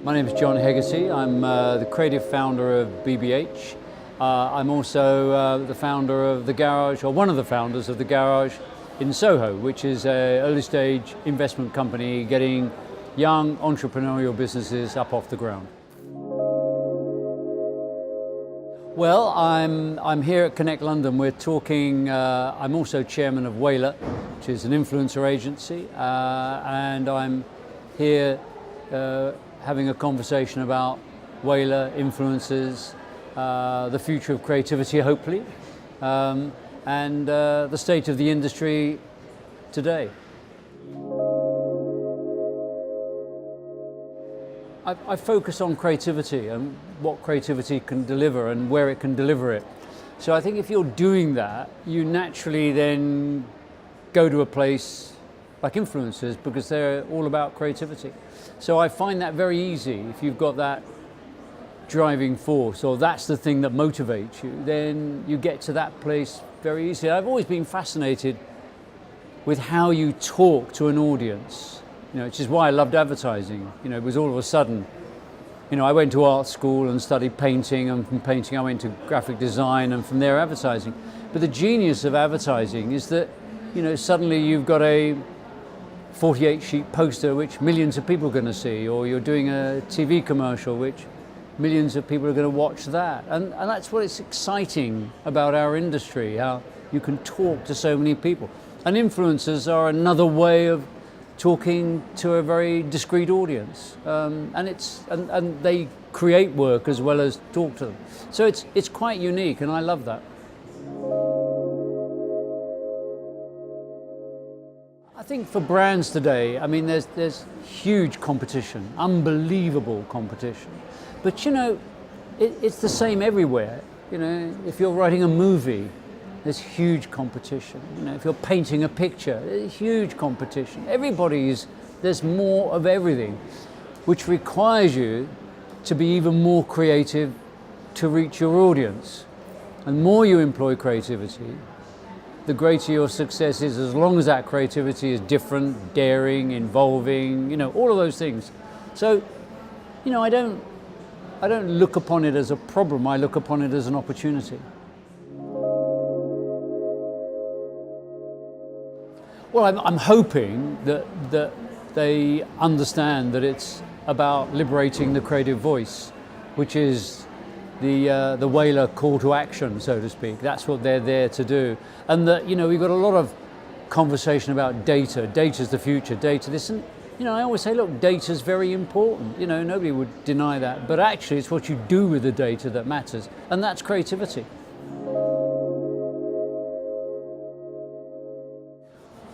My name is John Hegarty. I'm the creative founder of BBH. I'm also the founder of The Garage, or one of the founders of The Garage in Soho, which is an early stage investment company getting young entrepreneurial businesses up off the ground. Well, I'm here at Connect London. We're talking, I'm also chairman of Whaler, which is an influencer agency, and I'm here having a conversation about Whaler, influencers, the future of creativity, hopefully, and the state of the industry today. I focus on creativity and what creativity can deliver and where it can deliver it. So I think if you're doing that, you naturally then go to a place like influencers because they're all about creativity. So I find that very easy. If you've got that driving force, or that's the thing that motivates you, then you get to that place very easily. I've always been fascinated with how you talk to an audience, which is why I loved advertising. It was all of a sudden, I went to art school and studied painting, and from painting I went to graphic design, and from there advertising. But the genius of advertising is that, suddenly you've got a 48-sheet poster which millions of people are going to see, or you're doing a TV commercial which millions of people are going to watch that. And that's what is exciting about our industry, how you can talk to so many people. And influencers are another way of talking to a very discrete audience, and they create work as well as talk to them. So it's quite unique, and I love that. I think for brands today, there's huge competition, unbelievable competition. But it's the same everywhere. If you're writing a movie, there's huge competition. If you're painting a picture, there's huge competition. There's more of everything, which requires you to be even more creative to reach your audience. And the more you employ creativity, the greater your success is, as long as that creativity is different, daring, involving, all of those things. So, I don't look upon it as a problem, I look upon it as an opportunity. Well, I'm hoping that they understand that it's about liberating the creative voice, which is the Whaler call to action, so to speak. That's what they're there to do. And that, we've got a lot of conversation about data. Data's the future, data this. And, I always say, look, data's very important. Nobody would deny that. But actually, it's what you do with the data that matters. And that's creativity.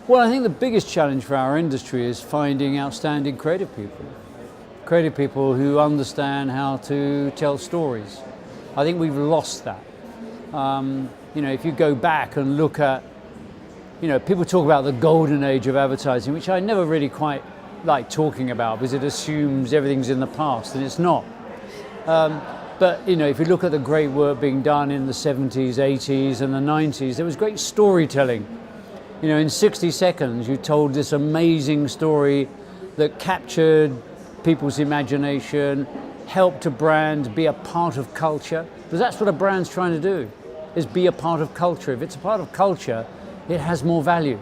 Well, I think the biggest challenge for our industry is finding outstanding creative people who understand how to tell stories. I think we've lost that. If you go back and look at, people talk about the golden age of advertising, which I never really quite like talking about because it assumes everything's in the past, and it's not. But if you look at the great work being done in the 70s, 80s and the 90s, there was great storytelling. In 60 seconds, you told this amazing story that captured people's imagination, helped a brand be a part of culture, because that's what a brand's trying to do, is be a part of culture. If it's a part of culture, it has more value.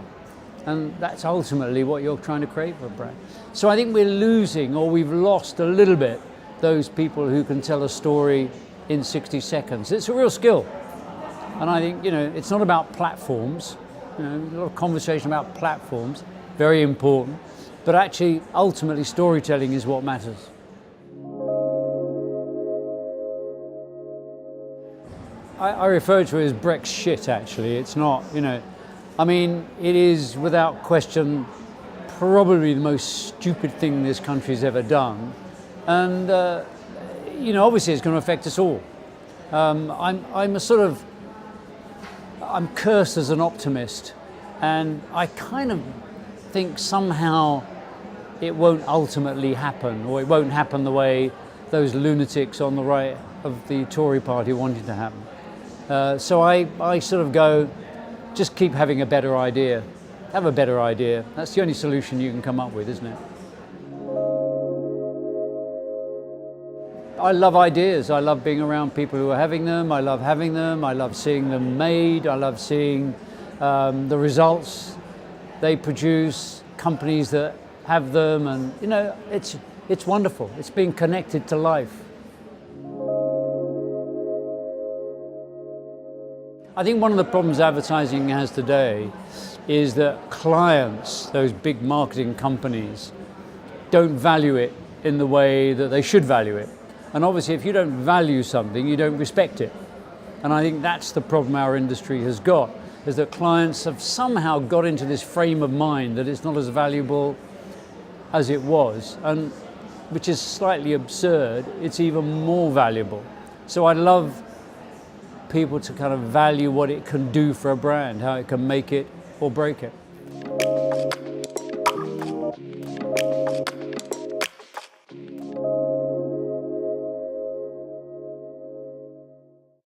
And that's ultimately what you're trying to create for a brand. So I think we're losing, or we've lost a little bit, those people who can tell a story in 60 seconds. It's a real skill. And I think, it's not about platforms. A lot of conversation about platforms, very important, but actually, ultimately, storytelling is what matters. I refer to it as Breck's shit, actually. It's not, it is, without question, probably the most stupid thing this country's ever done. And, obviously, it's going to affect us all. I'm cursed as an optimist, and I kind of think somehow it won't ultimately happen, or it won't happen the way those lunatics on the right of the Tory party wanted to happen. So I sort of go, just keep having a better idea. Have a better idea. That's the only solution you can come up with, isn't it? I love ideas. I love being around people who are having them. I love having them. I love seeing them made. I love seeing the results they produce, companies that have them, and it's wonderful. It's being connected to life. I think one of the problems advertising has today is that clients, those big marketing companies, don't value it in the way that they should value it. And obviously if you don't value something, you don't respect it. And I think that's the problem our industry has got, is that clients have somehow got into this frame of mind that it's not as valuable as it was, and which is slightly absurd. It's even more valuable. So I love people to kind of value what it can do for a brand, how it can make it or break it.